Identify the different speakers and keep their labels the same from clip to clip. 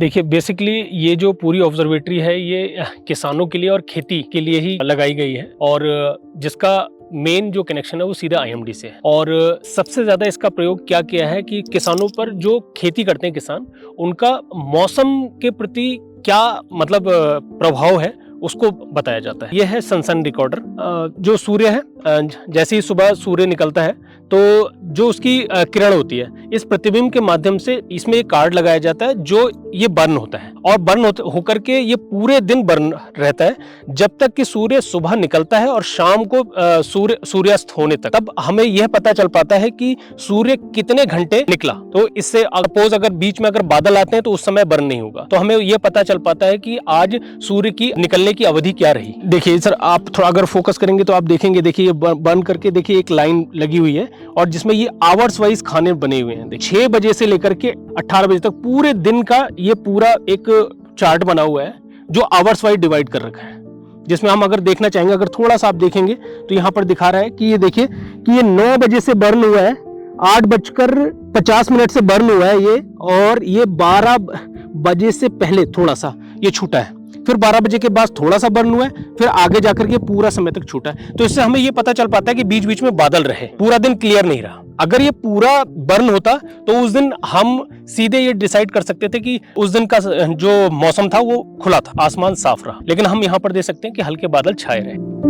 Speaker 1: देखिए बेसिकली ये जो पूरी ऑब्जर्वेटरी है ये किसानों के लिए और खेती के लिए ही लगाई गई है और जिसका मेन जो कनेक्शन है वो सीधा आईएमडी से है। और सबसे ज्यादा इसका प्रयोग क्या किया है कि किसानों पर जो खेती करते हैं किसान, उनका मौसम के प्रति क्या मतलब प्रभाव है उसको बताया जाता है। यह है सनसन रिकॉर्डर। जो सूर्य है, जैसे ही सुबह सूर्य निकलता है तो जो उसकी किरण होती है, इस प्रतिबिंब के माध्यम से इसमें एक कार्ड लगाया जाता है जो ये बर्न होता है और बर्न होकर के ये पूरे दिन बर्न रहता है जब तक कि सूर्य सुबह निकलता है और शाम को सूर्यास्त होने तक। तब हमें यह पता चल पाता है कि सूर्य कितने घंटे निकला। तो इससे सपोज अगर बीच में अगर बादल आते हैं तो उस समय बर्न नहीं होगा, तो हमें यह पता चल पाता है कि आज सूर्य की निकलने की अवधि क्या रही। देखिए सर, आप थोड़ा अगर फोकस करेंगे तो आप देखेंगे, देखिए ये बर्न करके देखिए एक लाइन लगी हुई है और जिसमें ये आवर्स वाइज खाने बने हुए हैं। 6 बजे से लेकर के 18 बजे तक पूरे दिन का ये पूरा एक चार्ट बना हुआ है जो आवर्स वाइज डिवाइड कर रखा है, जिसमें हम अगर देखना चाहेंगे, अगर थोड़ा सा आप देखेंगे तो यहाँ पर दिखा रहा है कि ये देखिए कि ये 9 बजे से बर्न हुआ है, 8:50 से बर्न हुआ है ये, और ये 12 बजे से पहले थोड़ा सा ये छूटा है, फिर 12 बजे के बाद थोड़ा सा बर्न हुआ है, फिर आगे जाकर के पूरा समय तक छूटा है। तो इससे हमें ये पता चल पाता है कि बीच बीच में बादल रहे, पूरा दिन क्लियर नहीं रहा। अगर ये पूरा बर्न होता तो उस दिन हम सीधे ये डिसाइड कर सकते थे कि उस दिन का जो मौसम था वो खुला था, आसमान साफ रहा, लेकिन हम यहाँ पर देख सकते हैं कि हल्के बादल छाए रहे।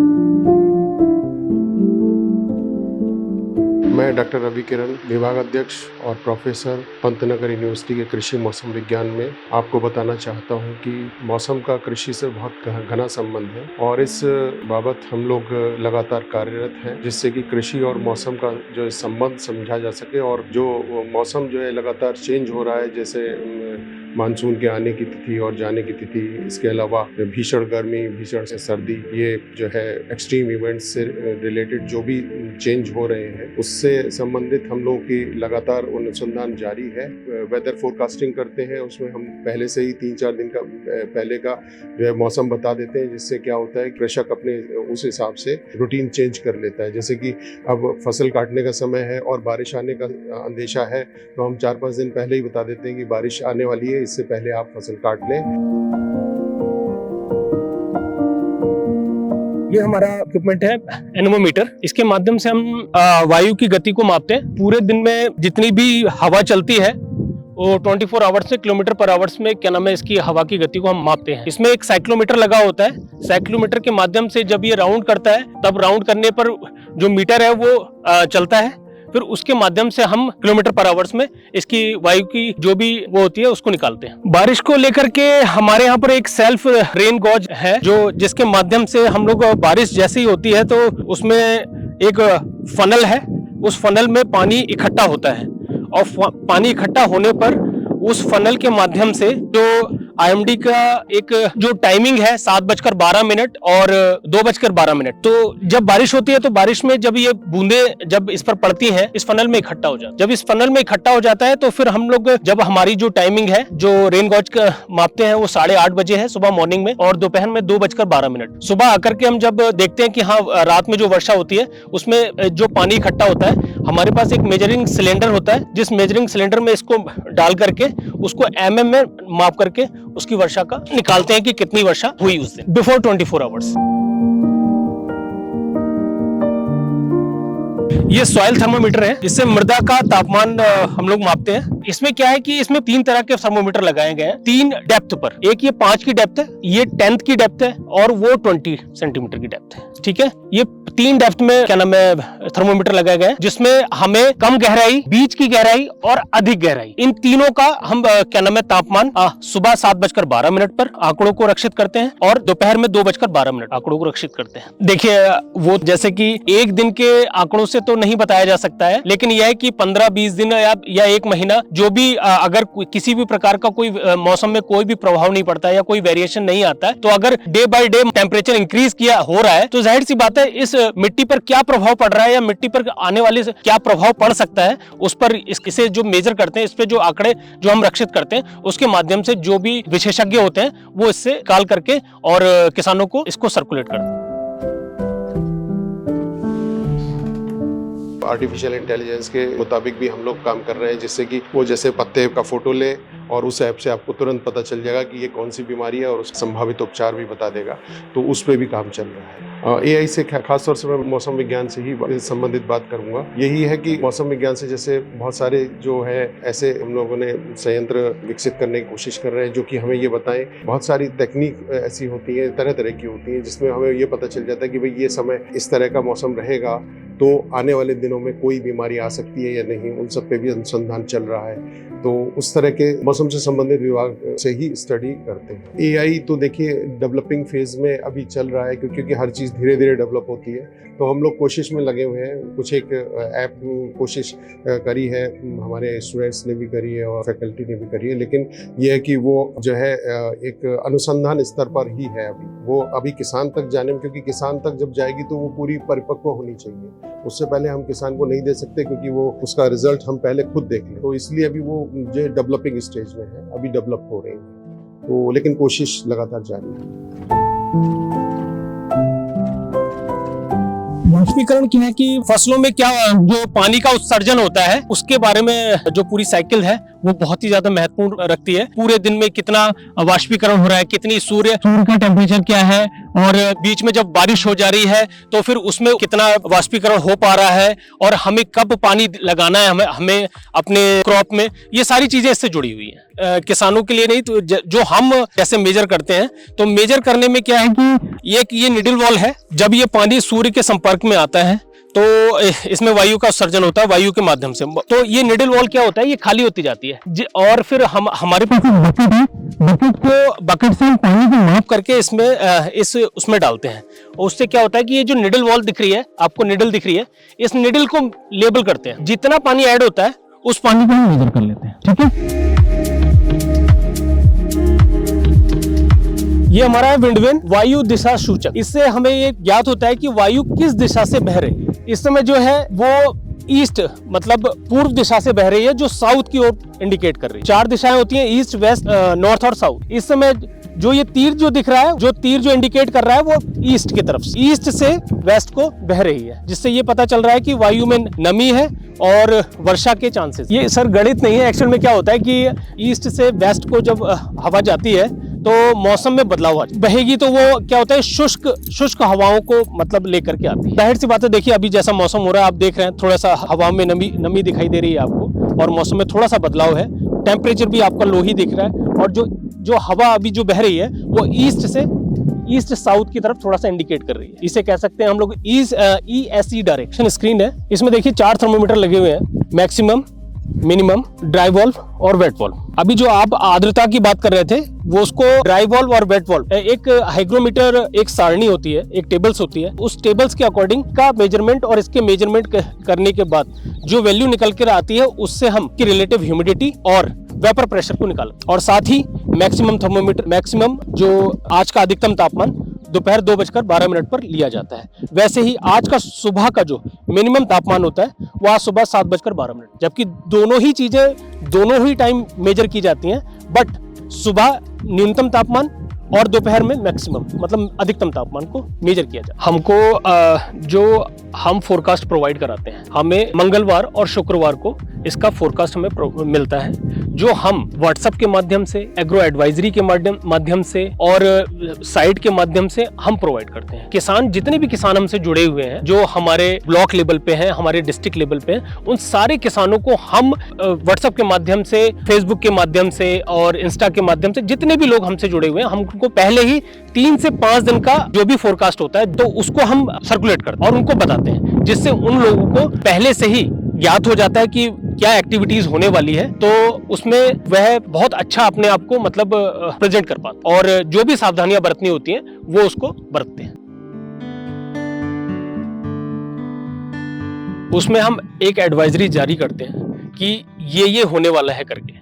Speaker 2: मैं डॉक्टर रवि किरण, विभाग अध्यक्ष और प्रोफेसर पंतनगर यूनिवर्सिटी के कृषि मौसम विज्ञान में आपको बताना चाहता हूं कि मौसम का कृषि से बहुत घना संबंध है और इस बाबत हम लोग लगातार कार्यरत हैं, जिससे कि कृषि और मौसम का जो संबंध समझा जा सके। और जो मौसम जो है लगातार चेंज हो रहा है, जैसे मानसून के आने की तिथि और जाने की तिथि, इसके अलावा भीषण गर्मी, भीषण से सर्दी, ये जो है एक्सट्रीम इवेंट्स से रिलेटेड जो भी चेंज हो रहे हैं उससे संबंधित हम लोगों की लगातार अनुसंधान जारी है। वेदर फोरकास्टिंग करते हैं, उसमें हम पहले से ही 3-4 दिन का पहले का जो है मौसम बता देते हैं, जिससे क्या होता है कृषक अपने उस हिसाब से रूटीन चेंज कर लेता है। जैसे कि अब फसल काटने का समय है और बारिश आने का अंदेशा है, तो हम 4-5 दिन पहले ही बता देते हैं कि बारिश आने वाली है, इससे पहले आप फसल काट लें।
Speaker 1: ये हमारा इक्विपमेंट है एनेमोमीटर। इसके माध्यम से हम वायु की गति को मापते हैं। पूरे दिन में जितनी भी हवा चलती है वो 24 आवर्स से किलोमीटर पर आवर्स में क्या नाम है इसकी हवा की गति को हम मापते हैं। इसमें एक साइक्लोमीटर लगा होता है। साइक्लोमीटर के माध्यम से जब ये राउंड करता है तब राउंड करने पर जो मीटर है वो चलता है, फिर उसके माध्यम से हम किलोमीटर पर आवर्स में इसकी वायु की जो भी वो होती है उसको निकालते हैं। बारिश को लेकर के हमारे यहाँ पर एक सेल्फ रेन गॉज है जो जिसके माध्यम से हम लोग बारिश जैसे ही होती है तो उसमें एक फनल है, उस फनल में पानी इकट्ठा होता है और पानी इकट्ठा होने पर उस फनल के माध्यम से जो आईएमडी का एक जो टाइमिंग है 7:12 और 2:12। तो जब बारिश होती है तो बारिश में जब ये बूंदे जब इस पर पड़ती हैं इस फनल में इकट्ठा हो जाता है। जब इस फनल में इकट्ठा हो जाता है तो फिर हम लोग जब हमारी जो टाइमिंग है जो रेन गॉज का मापते हैं वो 8:30 बजे है सुबह मॉर्निंग में, और दोपहर में 2:12। सुबह आकर के हम जब देखते हैं कि हाँ रात में जो वर्षा होती है उसमें जो पानी इकट्ठा होता है, हमारे पास एक मेजरिंग सिलेंडर होता है, जिस मेजरिंग सिलेंडर में इसको डाल करके उसको mm में माप करके उसकी वर्षा का निकालते हैं कि कितनी वर्षा हुई उस दिन बिफोर 24 आवर्स। ये सॉइल थर्मोमीटर है, इससे मृदा का तापमान हम लोग मापते हैं। इसमें क्या है कि इसमें 3 तरह के थर्मोमीटर लगाए गए हैं 3 डेप्थ पर। एक ये 5 की डेप्थ है, ये 10th की डेप्थ है और वो 20 सेंटीमीटर की डेप्थ है। ठीक है, ये 3 डेप्थ में क्या नाम है थर्मोमीटर लगाए गए हैं, जिसमें हमें कम गहराई, बीच की गहराई और अधिक गहराई, इन तीनों का हम क्या नाम है तापमान सुबह 7:12 पर आंकड़ों को रक्षित करते हैं और दोपहर में 2:12 आंकड़ों को रक्षित करते हैं। देखिए वो जैसे कि एक दिन के आंकड़ों से तो नहीं बताया जा सकता है, लेकिन यह है कि 15-20 दिन या 1 महीना जो भी अगर किसी भी प्रकार का कोई मौसम में कोई भी प्रभाव नहीं पड़ता है या कोई वेरिएशन नहीं आता है, तो अगर day by day temperature increase किया हो रहा है तो जाहिर सी बात है इस मिट्टी पर क्या प्रभाव पड़ रहा है या मिट्टी पर आने वाले क्या प्रभाव पड़ सकता है, उस पर इसे जो मेजर करते हैं, इस पे जो आंकड़े जो हम रक्षित करते हैं उसके माध्यम से जो भी विशेषज्ञ होते हैं वो इससे निकाल करके और किसानों को इसको सर्कुलेट करते हैं।
Speaker 2: आर्टिफिशियल इंटेलिजेंस के मुताबिक भी हम लोग काम कर रहे हैं, जिससे कि वो जैसे पत्ते का फोटो ले और उस ऐप से आपको तुरंत पता चल जाएगा कि ये कौन सी बीमारी है और उसका संभावित उपचार भी बता देगा। तो उस पर भी काम चल रहा है। AI से खासतौर से मैं मौसम विज्ञान से ही संबंधित बात करूंगा। यही है कि मौसम विज्ञान से जैसे बहुत सारे जो है ऐसे हम लोगों ने संयंत्र विकसित करने की कोशिश कर रहे हैं जो कि हमें ये बताएं। बहुत सारी तकनीक ऐसी होती है, तरह तरह की होती है, जिसमें हमें ये पता चल जाता है कि भाई ये समय इस तरह का मौसम रहेगा तो आने वाले दिनों में कोई बीमारी आ सकती है या नहीं, उन सब पे भी अनुसंधान चल रहा है। तो उस तरह के मौसम से संबंधित विभाग से ही स्टडी करते हैं। AI तो देखिए डेवलपिंग फेज में अभी चल रहा है क्योंकि हर चीज़ धीरे धीरे डेवलप होती है। तो हम लोग कोशिश में लगे हुए हैं। कुछ एक ऐप कोशिश करी है, हमारे स्टूडेंट्स ने भी करी है और फैकल्टी ने भी करी है, लेकिन ये है कि वो जो है एक अनुसंधान स्तर पर ही है। वो अभी किसान तक जाने में, क्योंकि किसान तक जब जाएगी तो वो पूरी परिपक्व होनी चाहिए। उससे पहले हम किसान को नहीं दे सकते क्योंकि वो उसका रिजल्ट हम पहले खुद देख लें। तो इसलिए अभी वो जो डेवलपिंग स्टेज में है, अभी डेवलप हो रही है। तो लेकिन कोशिश लगातार जारी है।
Speaker 1: वाष्पीकरण क्या है कि फसलों में क्या जो पानी का उत्सर्जन होता है उसके बारे में जो पूरी साइकिल है वो बहुत ही ज्यादा महत्वपूर्ण रखती है। पूरे दिन में कितना वाष्पीकरण हो रहा है, कितनी सूर्य का टेम्परेचर क्या है, और बीच में जब बारिश हो जा रही है तो फिर उसमें कितना वाष्पीकरण हो पा रहा है, और हमें कब पानी लगाना है हमें अपने क्रॉप में, ये सारी चीजें इससे जुड़ी हुई हैं। किसानों के लिए नहीं तो जो हम जैसे मेजर करते हैं, तो मेजर करने में क्या है कि ये निडल वॉल है। जब ये पानी सूर्य के संपर्क में आता है तो इसमें वायु का उत्सर्जन होता है वायु के माध्यम से। तो ये निडल वॉल क्या होता है, ये खाली होती जाती है और फिर हमारे पास बकेट है, बकेट से हम पानी को माप करके उसमें डालते हैं। और उससे क्या होता है कि ये जो निडल वॉल दिख रही है, आपको निडल दिख रही है, इस निडल को लेबल करते हैं। जितना पानी ऐड होता है उस पानी को हम मेजर कर लेते हैं। ठीक है, ये हमारा है विंडवेन, वायु दिशा सूचक। इससे हमें ये ज्ञात होता है कि वायु किस दिशा से बह रही है। इस समय जो है वो ईस्ट मतलब पूर्व दिशा से बह रही है, जो साउथ की ओर इंडिकेट कर रही है। 4 दिशाएं होती हैं, ईस्ट, वेस्ट, नॉर्थ और साउथ। इस समय जो ये तीर जो दिख रहा है, जो तीर जो इंडिकेट कर रहा है वो ईस्ट की तरफ से, ईस्ट से वेस्ट को बह रही है, जिससे ये पता चल रहा है कि वायु में नमी है और वर्षा के चांसेस। ये सर गणित नहीं है, एक्चुअल में क्या होता है कि ईस्ट से वेस्ट को जब हवा जाती है तो मौसम में बदलाव आ बहेगी, तो वो क्या होता है शुष्क हवाओं को मतलब लेकर के आती है। जाहिर सी बात है, देखिए अभी जैसा मौसम हो रहा है, आप देख रहे हैं थोड़ा सा हवा में नमी दिखाई दे रही है आपको, और मौसम में थोड़ा सा बदलाव है। टेम्परेचर भी आपका लो ही दिख रहा है, और जो हवा अभी जो बह रही है वो ईस्ट साउथ की तरफ थोड़ा सा इंडिकेट कर रही है। इसे कह सकते हैं हम लोग ESE डायरेक्शन। स्क्रीन है, इसमें देखिए 4 थर्मोमीटर लगे हुए हैं, मैक्सिमम, मिनिमम, ड्राई वॉल्व और वेट वॉल्व। अभी जो आप आर्द्रता की बात कर रहे थे, वो उसको ड्राई वॉल्व और वेट वॉल्व, एक हाइग्रोमीटर एक सारणी होती है, एक टेबल्स होती है, उस टेबल्स के अकॉर्डिंग का मेजरमेंट, और इसके मेजरमेंट करने के बाद जो वैल्यू निकल कर आती है उससे हम की रिलेटिव ह्यूमिडिटी और वेपर प्रेशर को निकालते, और साथ ही मैक्सिमम थर्मोमीटर, मैक्सिमम जो आज का अधिकतम तापमान दोपहर 2:12 पर लिया जाता है। वैसे ही आज का सुबह का जो मिनिमम तापमान होता है वो आज सुबह 7:12, जबकि दोनों ही चीजें दोनों ही टाइम मेजर की जाती हैं, बट सुबह न्यूनतम तापमान और दोपहर में मैक्सिमम मतलब अधिकतम तापमान को मेजर किया जाए। हमको जो हम फोरकास्ट प्रोवाइड कराते हैं, हमें मंगलवार और शुक्रवार को इसका फोरकास्ट हमें मिलता है, जो हम व्हाट्सएप के माध्यम से, एग्रो एडवाइजरी के माध्यम से और साइट के माध्यम से हम प्रोवाइड करते हैं। किसान, जितने भी किसान हमसे जुड़े हुए हैं, जो हमारे ब्लॉक लेवल पे हैं, हमारे डिस्ट्रिक्ट लेवल पे हैं, उन सारे किसानों को हम व्हाट्सएप के माध्यम से, फेसबुक के माध्यम से और इंस्टा के माध्यम से, जितने भी लोग हमसे जुड़े हुए हैं, हम उनको पहले ही 3 से 5 दिन का जो भी फोरकास्ट होता है तो उसको हम सर्कुलेट करते हैं और उनको बताते हैं, जिससे उन लोगों को पहले से ही ज्ञात हो जाता है कि क्या एक्टिविटीज होने वाली है, तो उसमें वह बहुत अच्छा अपने आप को मतलब प्रेजेंट कर पाता, और जो भी सावधानियां बरतनी होती हैं वो उसको बरतते हैं। उसमें हम एक एडवाइजरी जारी करते हैं कि ये होने वाला है करके।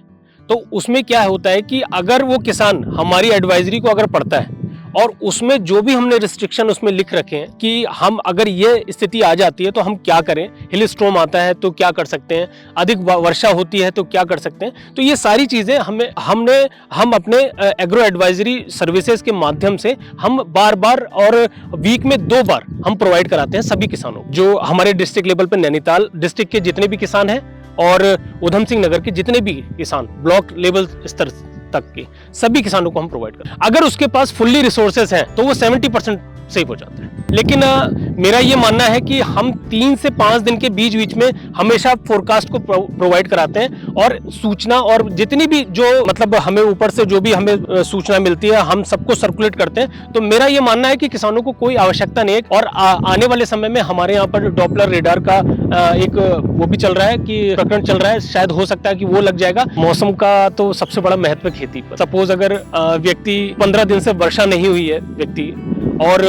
Speaker 1: तो उसमें क्या होता है कि अगर वो किसान हमारी एडवाइजरी को अगर पढ़ता है और उसमें जो भी हमने रिस्ट्रिक्शन उसमें लिख रखे हैं कि हम अगर ये स्थिति आ जाती है तो हम क्या करें, हिल स्टॉर्म आता है तो क्या कर सकते हैं, अधिक वर्षा होती है तो क्या कर सकते हैं, तो ये सारी चीज़ें हम अपने एग्रो एडवाइजरी सर्विसेज के माध्यम से हम बार और वीक में 2 बार हम प्रोवाइड कराते हैं सभी किसानों। जो हमारे डिस्ट्रिक्ट लेवल पर नैनीताल डिस्ट्रिक्ट के जितने भी किसान हैं और उधम सिंह नगर के जितने भी किसान ब्लॉक लेवल स्तर तक के सभी किसानों को हम प्रोवाइड करते हैं। अगर उसके पास फुल्ली रिसोर्सेज हैं तो वो 70% सेव हो जाता है। लेकिन मेरा ये मानना है कि हम 3 से 5 दिन के बीच में हमेशा फोरकास्ट को प्रोवाइड कराते हैं और सूचना और जितनी भी जो मतलब हमें ऊपर से जो भी हमें सूचना मिलती है हम सबको सर्कुलेट करते हैं। तो मेरा ये मानना है कि किसानों को कोई आवश्यकता नहीं है और आने वाले समय में हमारे यहाँ पर डॉपलर रेडार का एक वो भी चल रहा है कि प्रकरण चल रहा है, शायद हो सकता है कि वो लग जाएगा। मौसम का तो सबसे बड़ा महत्व है खेती पर। सपोज अगर व्यक्ति 15 दिन से वर्षा नहीं हुई है व्यक्ति और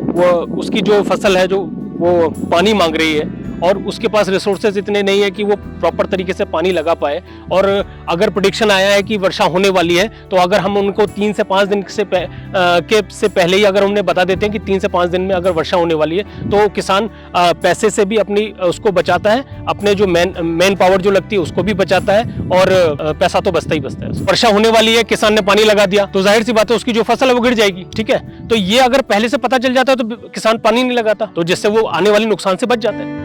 Speaker 1: वो उसकी जो फसल है जो वो पानी मांग रही है और उसके पास रिसोर्सेज इतने नहीं है कि वो प्रॉपर तरीके से पानी लगा पाए, और अगर प्रेडिक्शन आया है कि वर्षा होने वाली है तो अगर हम उनको 3 से 5 दिन से पहले ही अगर उन्हें बता देते हैं कि 3 से 5 दिन में अगर वर्षा होने वाली है तो किसान पैसे से भी अपनी उसको बचाता है, अपने जो मैन पावर जो लगती है उसको भी बचाता है और पैसा तो बचता ही बचता है। वर्षा होने वाली है, किसान ने पानी लगा दिया तो जाहिर सी बात है उसकी जो फसल है वो गिर जाएगी। ठीक है, तो ये अगर पहले से पता चल जाता है तो किसान पानी नहीं लगाता, तो जिससे वो आने वाले नुकसान से बच जाता है।